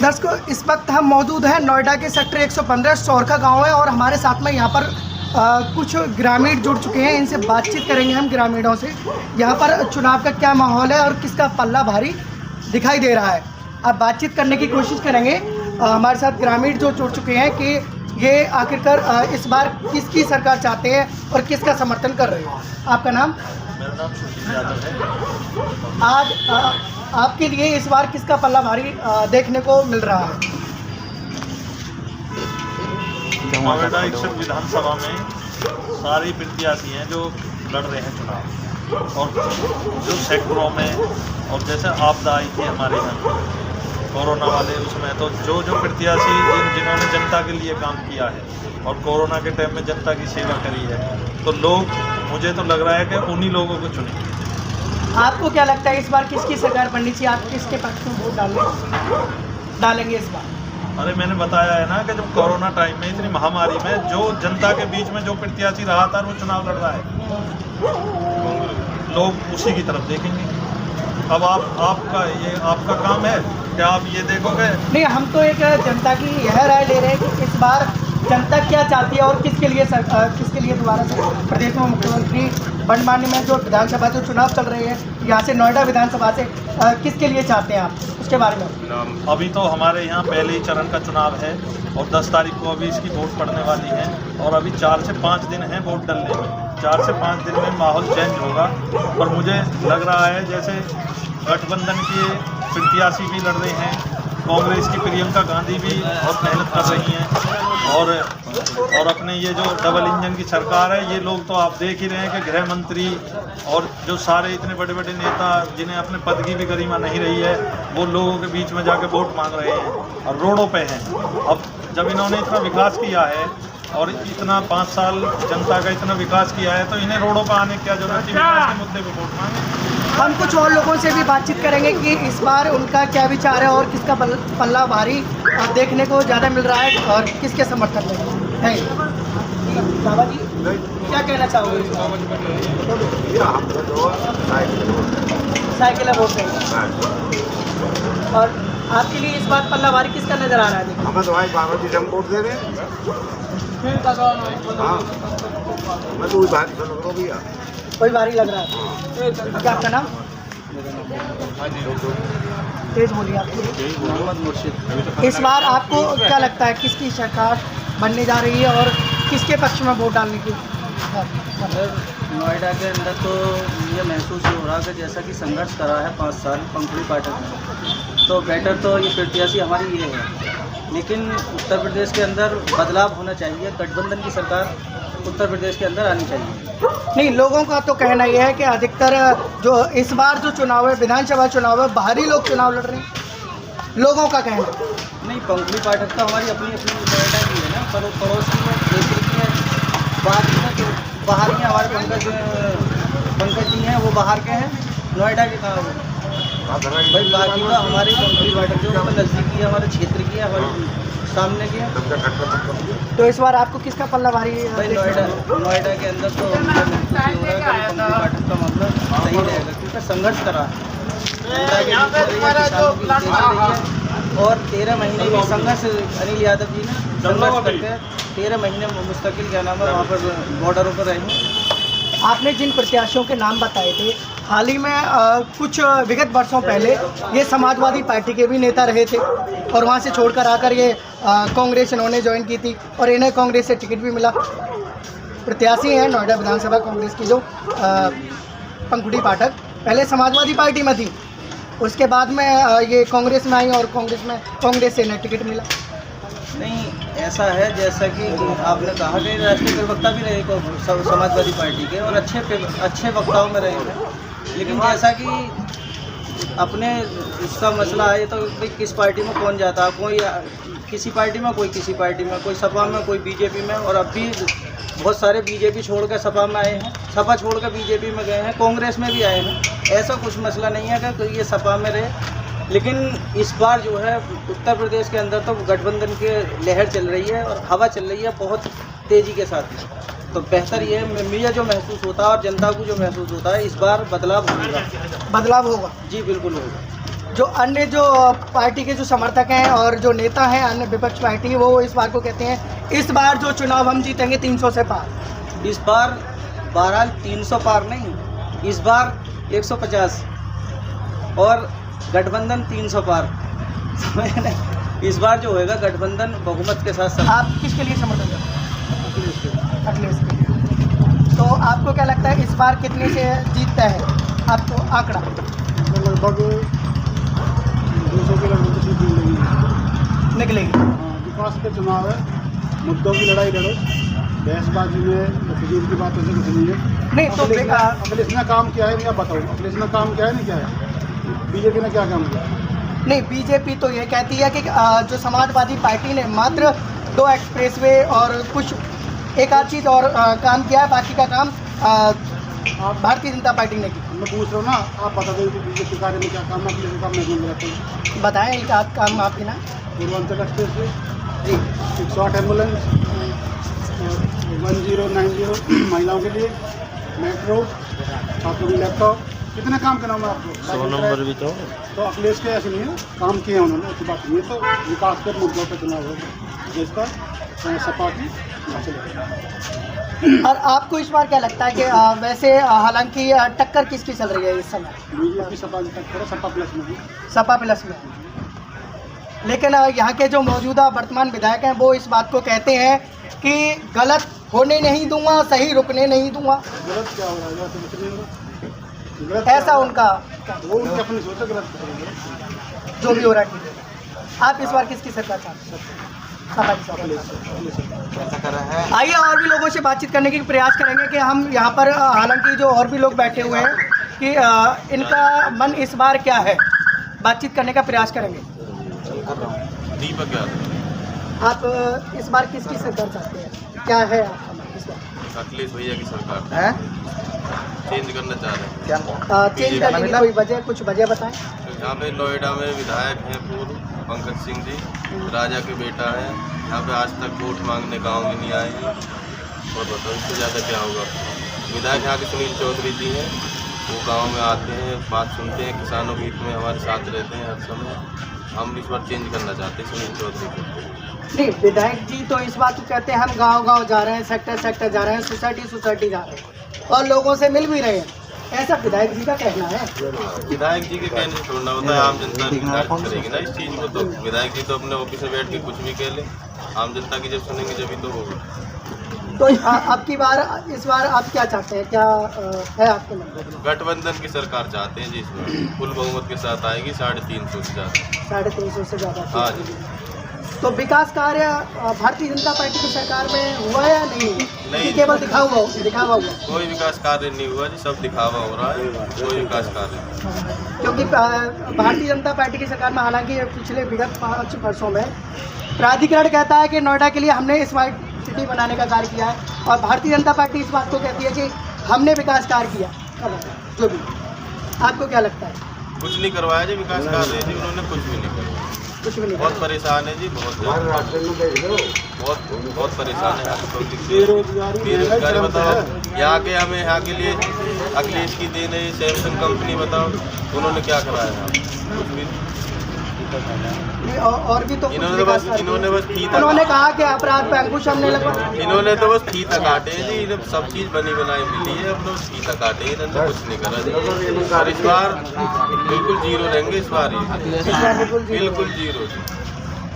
दर्शकों, इस वक्त हम मौजूद हैं नोएडा के सेक्टर 115 सौरखा गांव है और हमारे साथ में यहाँ पर कुछ ग्रामीण जुड़ चुके हैं। इनसे बातचीत करेंगे हम ग्रामीणों से। यहाँ पर चुनाव का क्या माहौल है और किसका पल्ला भारी दिखाई दे रहा है, अब बातचीत करने की कोशिश करेंगे। हमारे साथ ग्रामीण जो जुड़ चुके हैं कि ये आखिरकार इस बार किसकी सरकार चाहते हैं और किसका समर्थन कर रहे हैं। आपका नाम? मेरा नाम सुशील यादव है। आज आपके लिए इस बार किसका पल्ला भारी देखने को मिल रहा है? नोएडा 61 विधानसभा में सारी प्रत्याशी हैं जो लड़ रहे हैं चुनाव, और जो सेक्टरों में और जैसे आपदा आई थी हमारे यहाँ कोरोना वाले, उसमें तो जो प्रत्याशी जिन्होंने जनता के लिए काम किया है और कोरोना के टाइम में जनता की सेवा करी है, तो लोग, मुझे तो लग रहा है कि उन्हीं लोगों को चुनेंगे। आपको क्या लगता है इस बार किसकी सरकार बननी चाहिए? आप किसके पक्ष में वोट डालेंगे इस बार? अरे मैंने बताया है ना कि जब कोरोना टाइम में इतनी महामारी में जो जनता के बीच में जो प्रत्याशी रहा था वो चुनाव लड़ रहा है, लोग उसी की तरफ देखेंगे। अब आपका काम है कि आप ये देखोगे? नहीं, हम तो एक जनता की यह राय ले रहे हैं कि इस बार जनता क्या चाहती है और किसके लिए दोबारा से प्रदेश में मुख्यमंत्री बनवाने में जो विधानसभा जो चुनाव चल रहे हैं यहाँ से नोएडा विधानसभा से किसके लिए चाहते हैं आप, उसके बारे में? अभी तो हमारे यहाँ पहले ही चरण का चुनाव है और 10 तारीख को अभी इसकी वोट पड़ने वाली है और अभी 4 से 5 दिन हैं वोट डलने में। 4 से 5 दिन में माहौल चेंज होगा और मुझे लग रहा है जैसे गठबंधन के प्रत्याशी भी लड़ रहे हैं, कांग्रेस की प्रियंका गांधी भी बहुत मेहनत कर रही हैं और अपने ये जो डबल इंजन की सरकार है, ये लोग तो आप देख ही रहे हैं कि गृह मंत्री और जो सारे इतने बड़े बड़े नेता जिन्हें अपने पद की भी गरिमा नहीं रही है, वो लोगों के बीच में जाके वोट मांग रहे हैं और रोडों पे हैं। अब जब इन्होंने इतना विकास किया है और इतना 5 साल जनता का इतना विकास किया है, तो इन्हें रोडों पर आने की क्या जरूरत है? विकास के मुद्दे पर वोट मांगे। हम कुछ और लोगों से भी बातचीत करेंगे कि इस बार उनका क्या विचार है और किसका पल्ला भारी देखने को ज़्यादा मिल रहा है और किसके समर्थन में है। बाबा जी, क्या कहना चाहोगे? साइकिल वोट देंगे। और आपके लिए इस बार पल्ला भारी किसका नज़र आ रहा है? हमें तो भाई पार्वती हम वोट दे रहे हैं। मैं तो भारी समझ लो भैया, कोई भारी लग रहा है। क्या आपका नाम? तेज बोलिए आप। इस बार आपको क्या लगता है किसकी सरकार बनने जा रही है और किसके पक्ष में वोट डालने की? नोएडा के अंदर तो ये महसूस हो रहा है कि जैसा कि संघर्ष करा है 5 साल पंखुड़ी पाठक में, तो बेटर तो ये प्रत्याशी हमारी ये है। लेकिन उत्तर प्रदेश के अंदर बदलाव होना चाहिए, गठबंधन की सरकार उत्तर प्रदेश के अंदर आनी चाहिए। नहीं, लोगों का तो कहना यह है कि अधिकतर जो इस बार जो चुनाव है, विधानसभा चुनाव है, बाहरी लोग चुनाव लड़ रहे हैं, लोगों का कहना। नहीं, पंखुड़ी पाठक तो हमारी अपनी नोएडा की है ना, पर पड़ोस की है, देश की है, बाहर की हमारे पंकज जी हैं, वो बाहर के हैं, नोएडा के कहाँ भाई? बाकी तो हमारी पंखुड़ी पाठक जो नज़दीकी है, हमारे क्षेत्र की है, हमारे सामने की है। तो इस बार आपको किसका पल्ला भारी? भाई नोएडा के अंदर तो महसूस हो रहा है कि पंखुड़ी पाठक का मामला सही रहेगा, क्योंकि संघर्ष करा और 13 महीने की संघर्ष अनिल यादव जी ने संघर्ष करके 13 महीने मुस्तकिल क्या नाम है वहाँ पर बॉर्डरों पर रहे। आपने जिन प्रत्याशियों के नाम बताए थे, हाल ही में कुछ विगत वर्षों पहले ये समाजवादी पार्टी के भी नेता रहे थे और वहाँ से छोड़कर आकर ये कांग्रेस इन्होंने ज्वाइन की थी और इन्हें कांग्रेस से टिकट भी मिला। प्रत्याशी हैं नोएडा विधानसभा कांग्रेस की जो पंखुड़ी पाठक, पहले समाजवादी पार्टी में थी, उसके बाद में ये कांग्रेस में आई और कांग्रेस से इन्हें टिकट मिला। नहीं, ऐसा है जैसा कि आपने कहा कि राष्ट्रीय प्रवक्ता भी रहे समाजवादी पार्टी के और अच्छे वक्ताओं में रहे हैं, लेकिन जैसा कि अपने इसका मसला है तो किस पार्टी में कौन जाता है, कोई किसी पार्टी में, कोई किसी पार्टी में, कोई सपा में, कोई बीजेपी में, और अब भी बहुत सारे बीजेपी छोड़ कर सपा में आए हैं, सपा छोड़ कर बीजेपी में गए हैं, कांग्रेस में भी आए हैं। ऐसा कुछ मसला नहीं है कि ये सपा में रहे, लेकिन इस बार जो है उत्तर प्रदेश के अंदर तो गठबंधन की लहर चल रही है और हवा चल रही है बहुत तेज़ी के साथ। तो बेहतर ये मुझे जो महसूस होता है और जनता को जो महसूस होता है, इस बार बदलाव होगा। बदलाव होगा? जी बिल्कुल होगा। जो अन्य जो पार्टी के जो समर्थक हैं और जो नेता हैं अन्य विपक्ष पार्टी, वो इस बार को कहते हैं इस बार जो चुनाव हम जीतेंगे 300 से पार। इस बार बहरहाल 300 पार नहीं, इस बार 150 और गठबंधन 300 पार। समझ रहे? इस बार जो होएगा गठबंधन बहुमत के साथ आप किसके लिए समर्थन करते हैं? अखिलेश के लिए। तो आपको क्या लगता है इस बार कितने से जीतता है आपको आंकड़ा? लगभग 200 के लगभग तो सीट निकलेगी। विकास का चुनाव है, मुद्दों की लड़ाई लड़ो, बहसबाजी में फजूल की बात ऐसे कुछ नहीं है। नहीं तो अखिलेश ने काम किया है, या बताओ अखिलेश ने काम किया है नहीं क्या है? बीजेपी ने क्या काम किया? नहीं, बीजेपी तो ये कहती है कि जो समाजवादी पार्टी ने मात्र 2 एक्सप्रेसवे और कुछ एक आध चीज़ और काम किया है, बाकी का काम भारतीय जनता पार्टी ने की। मैं पूछ रहा हूँ ना, आप बता दो कि बीजेपी कार्य में क्या काम है, अखिलेश का काम नहीं रहते हैं। बताएं एक आध काम आपके ना। पूर्वांचल एक्सप्रेस वे जी, 108 एम्बुलेंस, 1090 महिलाओं के लिए, मेट्रो, छात्रों के लैपटॉप, कितने काम के नाम है आपको? 100 नंबर भी तो अखिलेश के ऐसे नहीं है, काम किए हैं उन्होंने, अच्छी बात नहीं है। तो विकास के मुद्दों पर चुनाव होगा, जिसका सपा की और आपको इस बार क्या लगता है कि वैसे हालांकि टक्कर किसकी चल रही है इस समय? बीजेपी सपा की टक्कर है, सपा प्लस में भी। सपा प्लस में। लेकिन यहाँ के जो मौजूदा वर्तमान विधायक हैं वो इस बात को कहते हैं कि गलत होने नहीं दूंगा, सही रुकने नहीं दूंगा। गलत क्या हो रहा है? गलत कुछ नहीं होगा। गलत ऐसा उनका वो उनकी अपनी सोच है, गलत करेंगे जो भी हो रहा है। आप इस बार किसकी सरकार चाहते हैं? सपा की सरकार। आइए और भी लोगों से बातचीत करने की प्रयास करेंगे कि हम यहाँ पर हालांकि जो और भी लोग बैठे हुए हैं कि इनका मन इस बार क्या है, बातचीत करने का प्रयास करेंगे। दीपक यादव। आप इस बार किसकी सरकार चाहते हैं? क्या है आपका मन इस बार? अखिलेश भैया की सरकार है चेंज करना चाह रहे हैं। चेंज करने की कोई वजह, कुछ वजह बताएं। यहाँ पे नोएडा में विधायक हैं पूर्व पंकज सिंह जी, राजा के बेटा है। यहाँ पे आज तक वोट मांगने गाँव में नहीं आए हैं, और बताओ इससे ज़्यादा क्या होगा। विधायक यहाँ के सुनील चौधरी जी हैं, वो गांव में आते हैं, बात सुनते हैं, किसानों के हित में हमारे साथ रहते हैं हर समय। हम इस बार चेंज करना चाहते हैं सुनील चौधरी को। नहीं, विधायक जी तो इस बात को कहते हैं हम गांव-गांव जा रहे हैं, सेक्टर जा रहे हैं, सोसाइटी जा रहे हैं और लोगों से मिल भी रहे हैं, ऐसा विधायक जी का कहना है। विधायक जी के कहने से छोड़ना होता है, आम जनता निर्धारित करेगी ना इस चीज़ को। तो विधायक जी तो अपने ऑफिस में बैठ के कुछ भी कह ले, आम जनता की जब सुनेंगे जब तो होगा। तो अब की बार इस बार आप क्या चाहते हैं, क्या है आपके मन में? गठबंधन की सरकार चाहते हैं जिसमें फुल बहुमत के साथ आएगी, 350 से ज़्यादा। 350 से ज़्यादा। हाँ जी। तो विकास कार्य भारतीय जनता पार्टी की सरकार में हुआ या नहीं? केवल दिखावा हुआ? कोई विकास कार्य नहीं हुआ जी, सब दिखावा हो रहा है, कोई विकास कार्य। क्योंकि भारतीय जनता पार्टी की सरकार में हालांकि पिछले विगत 5 वर्षों में प्राधिकरण कहता है कि नोएडा के लिए हमने स्मार्ट सिटी बनाने का कार्य किया है, और भारतीय जनता पार्टी इस बात को कहती है कि हमने विकास कार्य किया। जो भी आपको क्या लगता है? कुछ नहीं करवाया जी विकास कार्य जी, उन्होंने कुछ भी नहीं करवाया। कुछ भी नहीं। बहुत परेशान है जी, बहुत परेशान है। बेरोजगारी बताओ, यहाँ के हमें यहाँ के लिए अखिलेश की देन है सैमसंग कंपनी, बताओ उन्होंने क्या कराया? कुछ भी और भी तो इन्होंने बस फीता, उन्होंने कहा कि अपराध पे अंकुश हमने लगा। इन्होंने तो बस फीता काटे जी, इन्हें सब चीज़ बनी बनाई मिली है, अब लोग फीता काटे, इन्होंने कुछ नहीं करा जी। और इस बार बिल्कुल जीरो रहेंगे, इस बार बिल्कुल जीरो।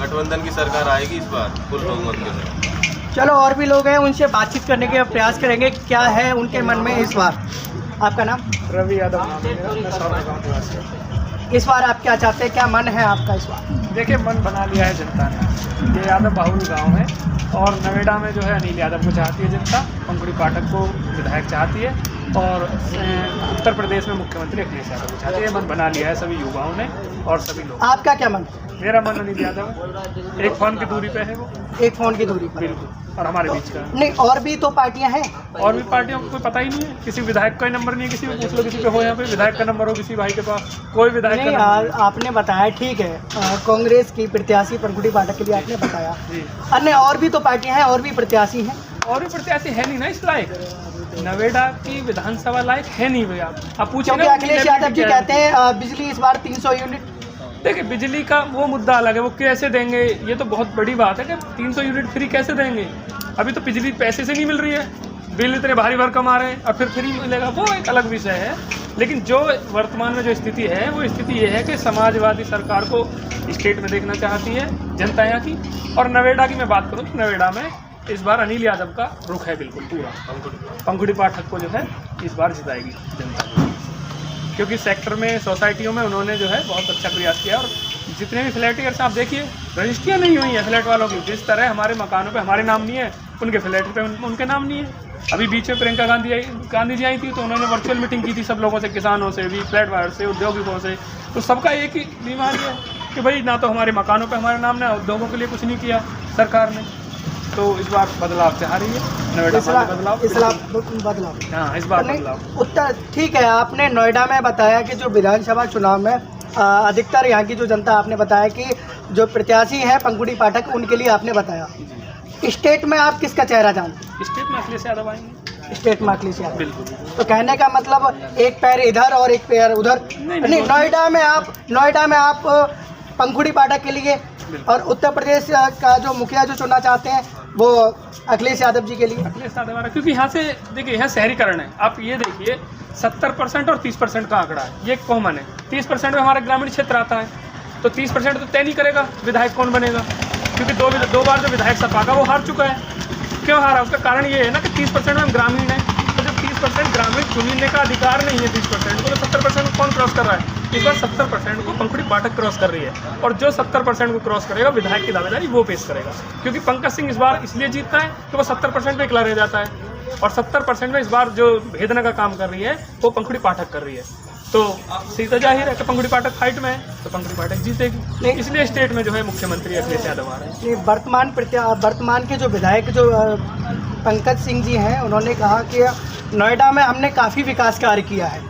गठबंधन की सरकार आएगी इस बार फुल बहुमत के साथ। चलो और भी लोग हैं, उनसे बातचीत करने के प्रयास करेंगे क्या है उनके मन में इस बार। आपका नाम? रवि यादव। इस बार आप क्या चाहते हैं, क्या मन है आपका इस बार? देखिए, मन बना लिया है जनता ने। ये यादव बाहुल गांव है और नोएडा में जो है अनिल यादव को चाहती है जनता, पंकड़ी पाठक को विधायक चाहती है, और उत्तर प्रदेश में मुख्यमंत्री अखिलेश यादव को चाहती है। मन बना लिया है सभी युवाओं ने और सभी लोग। आपका क्या मन? मेरा मन अनिल यादव है, एक फोन की दूरी पे है वो, एक फोन की दूरी पर। बिल्कुल, और हमारे बीच का नहीं, और भी तो पार्टियां हैं। और भी पार्टियों को कोई पता ही नहीं है, किसी विधायक का नंबर नहीं है, किसी को पूछ लो, किसी पे हो यहाँ पे विधायक का नंबर हो किसी भाई के पास, कोई विधायक नहीं, का नंबर। आपने बताया ठीक है, कांग्रेस की प्रत्याशी पंकुड़ी पाठक के लिए आपने बताया, अन्य और भी तो पार्टियां हैं, और भी प्रत्याशी हैं। और भी प्रत्याशी है नहीं ना इस लायक, नोएडा की विधानसभा लायक है नहीं भैया। आप पूछो, क्योंकि अखिलेश यादव जी कहते हैं बिजली इस बार 300 यूनिट देखिए बिजली का वो मुद्दा अलग है, वो कैसे देंगे, ये तो बहुत बड़ी बात है कि 300 यूनिट फ्री कैसे देंगे। अभी तो बिजली पैसे से नहीं मिल रही है, बिल इतने भारी भरकम आ रहे हैं और फिर फ्री मिलेगा, वो एक अलग विषय है। लेकिन जो वर्तमान में जो स्थिति है वो स्थिति ये है कि समाजवादी सरकार को स्टेट में देखना चाहती है जनता यहाँ की। और नवेड़ा की मैं बात करूँ तो नवेड़ा में इस बार अनिल यादव का रुख है बिल्कुल पूरा, पंखुड़ी पाठक को जो है इस बार जिताएगी जनता, क्योंकि सेक्टर में सोसाइटियों में उन्होंने जो है बहुत अच्छा प्रयास किया। और जितने भी फ्लैटियर्स आप देखिए रजिस्ट्रियाँ नहीं हुई हैं फ्लैट वालों की, जिस तरह हमारे मकानों पे हमारे नाम नहीं है, उनके फ्लैट पे उनके नाम नहीं है। अभी बीच में प्रियंका गांधी जी आई थी तो उन्होंने वर्चुअल मीटिंग की थी सब लोगों से, किसानों से भी, फ्लैट वालों से, उद्योगिकों से, तो सबका एक ही बीमारी है कि भाई ना तो हमारे मकानों पे हमारे नाम, ना उद्योगों के लिए कुछ नहीं किया सरकार ने। तो इस बार बदलाव चाह रही है नोएडा में, बदलाव हाँ इस बार बदलाव। उत्तर ठीक है, आपने नोएडा में बताया कि जो विधानसभा चुनाव में अधिकतर यहाँ की जो जनता, आपने बताया कि जो प्रत्याशी हैं पंखुड़ी पाठक, उनके लिए आपने बताया। स्टेट में आप किसका चेहरा जानते हैं? स्टेट में अखिलेश यादव आएंगे, स्टेट में अखिलेश यादव। बिल्कुल। तो कहने का मतलब एक पैर इधर और एक पैर उधर नहीं, नोएडा में आप पंखुड़ी पाठक के लिए, और उत्तर प्रदेश का जो मुखिया जो चुनना चाहते हैं वो अखिलेश यादव जी के लिए। अखिलेश यादव आ रहा है क्योंकि यहाँ से देखिए यहाँ शहरीकरण है। आप ये देखिए 70% और 30% का आंकड़ा है, ये कॉमन है। 30% में हमारा ग्रामीण क्षेत्र आता है, तो 30% तो तय नहीं करेगा विधायक कौन बनेगा, क्योंकि दो बार जो विधायक सपा का वो हार चुका है। क्यों हारा? उसका कारण ये है ना कि 30% में हम ग्रामीण है, तो जब 30% ग्रामीण चुनने का अधिकार नहीं है 30% को, तो 70% को कौन क्रॉस कर रहा है? इस बार 70% को पंखुड़ी पाठक क्रॉस कर रही है, और जो 70% को क्रॉस करेगा विधायक की दावेदारी वो पेश करेगा। क्योंकि पंकज सिंह इस बार इसलिए जीतता है कि वो 70% पे इकला रह जाता है, और 70% में इस बार जो भेदना का काम कर रही है वो पंखुड़ी पाठक कर रही है। तो सीधा जाहिर है कि पंखुड़ी पाठक फाइट में है तो पंखुड़ी पाठक जीतेगी, इसलिए स्टेट में जो है मुख्यमंत्री अखिलेश यादव आ रहे हैं। वर्तमान के जो विधायक जो पंकज सिंह जी हैं, उन्होंने कहा कि नोएडा में हमने काफ़ी विकास कार्य किया है,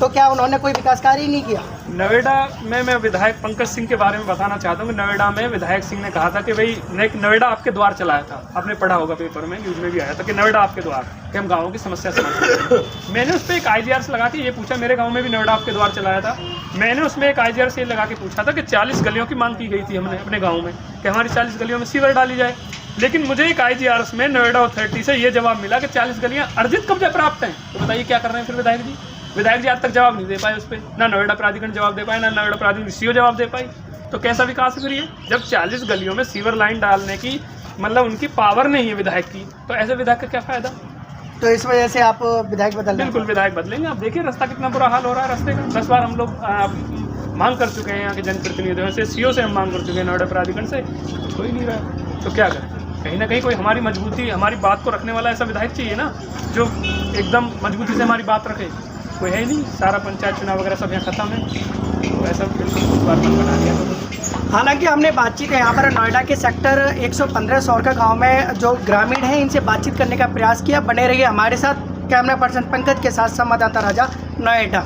तो क्या उन्होंने कोई विकास कार्य ही नहीं किया? नोएडा में मैं विधायक पंकज सिंह के बारे में बताना चाहता हूँ कि नोएडा में विधायक सिंह ने कहा था कि भाई नोएडा आपके द्वार चलाया था, आपने पढ़ा होगा पेपर में, न्यूज़ में भी आया था कि नोएडा आपके द्वार, कि हम गाँवों की समस्या समझते। मैंने उस पर एक IGR लगा के ये पूछा, मेरे गाँव में भी नोएडा आपके द्वार चलाया था, मैंने उसमें एक IGR से लगा के पूछा था कि 40 गलियों की मांग की गई थी हमने अपने गाँव में कि हमारी 40 गलियों में सीवर डाली जाए। लेकिन मुझे एक IGR में नोएडा अथॉरिटी से ये जवाब मिला कि 40 गलियाँ अर्जित कब्जा प्राप्त हैं। तो बताइए क्या कर रहे हैं फिर विधायक जी? विधायक जी आज तक जवाब नहीं दे पाए उस पर, ना नोएडा प्राधिकरण जवाब दे पाए, ना नोएडा प्राधिकरण CO जवाब दे पाई। तो कैसा विकास है फिर ये? जब 40 गलियों में सीवर लाइन डालने की मतलब उनकी पावर नहीं है विधायक की, तो ऐसे विधायक का क्या फायदा? तो इस वजह से आप विधायक बदल? बिल्कुल विधायक बदलेंगे। आप देखिए रास्ता कितना बुरा हाल हो रहा है रास्ते का। 10 बार हम लोग मांग कर चुके हैं यहाँ के जनप्रतिनिधियों से, CO से हम मांग कर चुके हैं, नोएडा प्राधिकरण से, कुछ हो ही नहीं रहा। तो क्या करें? कहीं ना कहीं कोई हमारी मजबूती, हमारी बात को रखने वाला ऐसा विधायक चाहिए ना, जो एकदम मजबूती से हमारी बात रखे। कोई है ही नहीं, सारा पंचायत चुनाव वगैरह सब यहाँ खत्म है, तो ऐसा बिल्कुल बार बना दिया। हालांकि हमने बातचीत यहाँ पर नोएडा के सेक्टर 115 सौरका गांव में जो ग्रामीण हैं इनसे बातचीत करने का प्रयास किया। बने रहिए हमारे साथ। कैमरा पर्सन पंकज के साथ संवाददाता राजा, नोएडा।